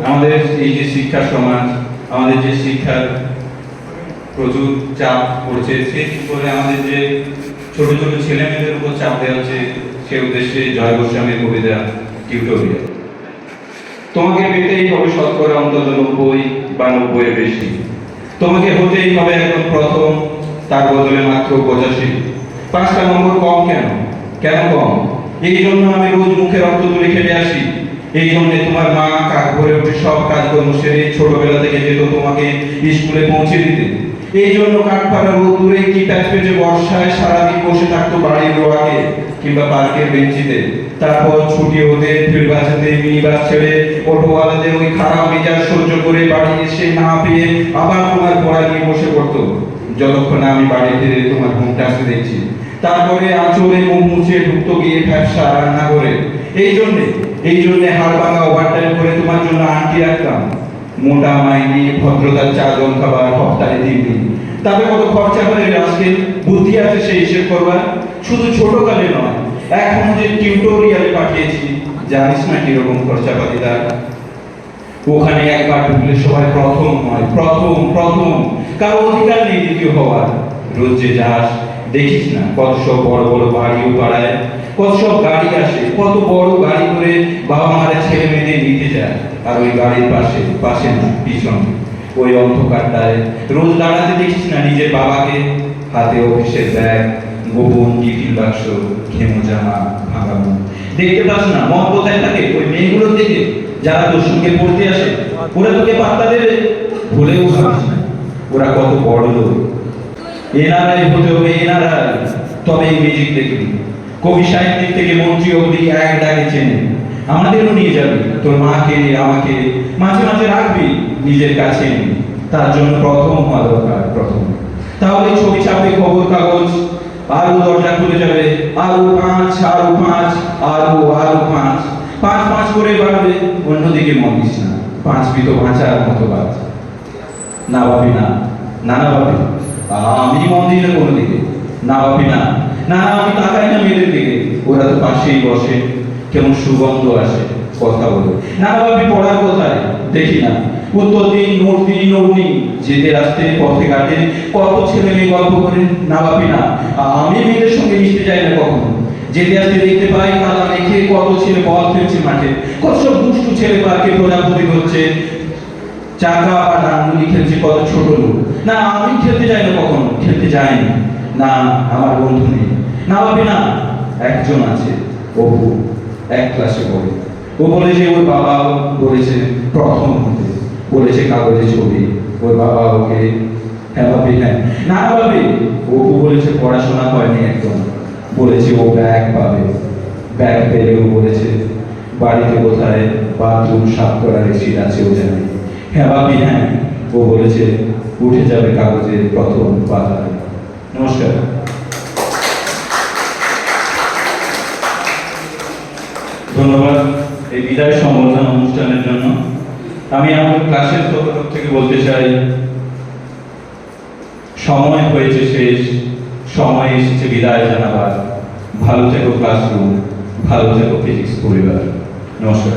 আমাদের এই যে শিক্ষা সমাজ, আমাদের যে শিক্ষার প্রচুর চাপ পড়ছে, সেই উপরে আমাদের যে ছোট ছোট ছেলে মেয়েদের উপর চাপ দেওয়া হচ্ছে, সে উদ্দেশ্যে জয় গোস্বামীর কবিতা টিউটোরিয়াল। তোমাকে পেতেই হবে শতকরা অন্তত 90 বা 90-এর বেশি। তোমাকে হতেই হবে এখন প্রথম, তার বদলে মাত্র 85। 5টা নম্বর কম কেন? কেন কম? এই জন্য আমি রোজ মুখে রক্ত তুলে খেটে আসি। এই জন্য তোমার মা কাক ভরে উঠে সব কাজকর্ম সেরে ছোটবেলা থেকে যেত তোমাকে স্কুলে পৌঁছে দিতে। এই জন্য কাঠফাটা রোদ্দুরে কি প্যাচপেচে বর্ষায় সারাদিন বসে থাকতো বাড়ির রোয়াকে কিংবা পার্কের বেঞ্চিতে। তারপর ছুটি হতে ফিল্ড বাজাতে মিনি বাস ছেড়ে অটোওয়ালাদের ওই খারাপ মেজাজ সহ্য করে বাড়ি এসে না পেয়ে আবার তোমার পড়া নিয়ে বসে পড়তো, যতক্ষণ আমি বাড়ি ফিরে তোমার ঘুমটা আসতে দেখছি। তারপরে আঁচলে মুখ মুছে ঢুকতো গিয়ে ব্যবসা রান্না করে। এই জন্যে হাড় ভাঙা ওভারটাইম করে তোমার জন্য আন্টি রাখতাম। মোটা মাইনে, ভদ্রতার চা জল খাবার সপ্তাহে 3 দিন। তাতে কত খরচা করে আজকে বুদ্ধি আছে সেই হিসেব করবার? শুধু ছোটকালে নয়, এখন যে টিউটোরিয়ালে পাঠিয়েছি, জানিস না কিরকম খরচাপাতি তার? ওখানে একবার ঢুকলে সবাই প্রথম হয়, প্রথম। কারো অধিকার নেই দ্বিতীয় হওয়ার। রোজ যে যাস, দেখিস না কত সব বড় বড় বাড়িও পাড়ায়, কত সব গাড়ি আসে, কত বড় গাড়ি করে বাবা মারা ছেলে মেয়েদের নিতে যায়। আর ওই গাড়ির পাশে না, পিছনে ওই অন্ধকারটায় রোজ দাঁড়াতে দেখিস না নিজের বাবাকে, হাতে অফিসের ব্যাগ, গোপন টিফিন বাক্স, ঘেমো জামা, ভাঙা মুখ। দেখতে পাস না মন কোথায় থাকে? ওই মেয়েগুলোর দিকে যারা তোর সঙ্গে পড়তে আসে। ওরা তোকে পাত্তা দেবে? ভুলেও ভাবিস না ওরা কত বড় লোক। এনারাই হতে হবে, এনারাই তবে এই ম্যাজিক দেখবি। কবি সাহিত্যিক থেকে মন্ত্রী অবধি এক ডাকে চেনে। আমাদেরও নিয়ে যাবি, তোর মাকে আমাকে মাঝে মাঝে রাখবি নিজের কাছে। তার জন্য প্রথম হওয়া দরকার, প্রথম। তাহলে ছবি ছাপবে খবর কাগজ, আরো দরজা খুলে যাবে, আরো 5, আরো 5, আরো 5, 5 করে বাড়বে। অন্যদিকে মন দিস না, 5 বিতো বাঁচার মতো বাঁচ। না ভাবি না, না ভাবি আমি মন দিই না কোনো দিকে। না ভাবি না, আমি তাকাই না মেয়েদের দিকে। ওরা তো পাশেই বসে, কেমন সুগন্ধ আসে কথা বলে। না ভাবি পড়ার কোথায়? দেখি না উত্তর দিন, নোট দিন, নৌনি যেতে আসতে পথে ঘাটে কত ছেলে মেয়ে গল্প করে। না ভাবি না, আমি মেয়েদের সঙ্গে মিশতে যাই না কখনো। যেতে আসতে দেখতে পাই কাদা মেখে কত ছেলে বল খেলছে মাঠে, কত সব দুষ্টু ছেলে পার্কে প্রজাপতি হচ্ছে, চাকা বা ডাঙ্গুলি খেলছে কত ছোট লোক। না আমি খেলতে যাই না কখনো, খেলতে যাইনি। না আমার বন্ধু নেই। না ভাবি না, একজন আছে, অপু, 1 ক্লাসে পড়ে। ও বলেছে ওর বাবা বলেছে প্রথম হতে, বলেছে কাগজে ছবি, ওর বাবা ওকে। হ্যাঁ ভাবি, হ্যাঁ। না ভাবি, অপু বলেছে পড়াশোনা হয়নি একদম, বলেছে ও ব্যাগ পাবে। ব্যাগ পেলেও বলেছে বাড়িতে কোথায় বাথরুম সাফ করার রেসিট আছে ও জানে। হ্যাঁ ভাবি, হ্যাঁ। ও বলেছে উঠে যাবে কাগজের প্রথম পাতায়। নমস্কার। ধন্যবাদ এই বিদায় সম্বর্ধনা অনুষ্ঠানের জন্য। আমি আমার ক্লাসের তরফ থেকে বলতে চাই, সময় হয়েছে শেষ, সময় এসেছে বিদায় জানাবার। ভালো থেকো ক্লাসরুম, ভালো থেকো ফিজিক্স পরিবার। নমস্কার।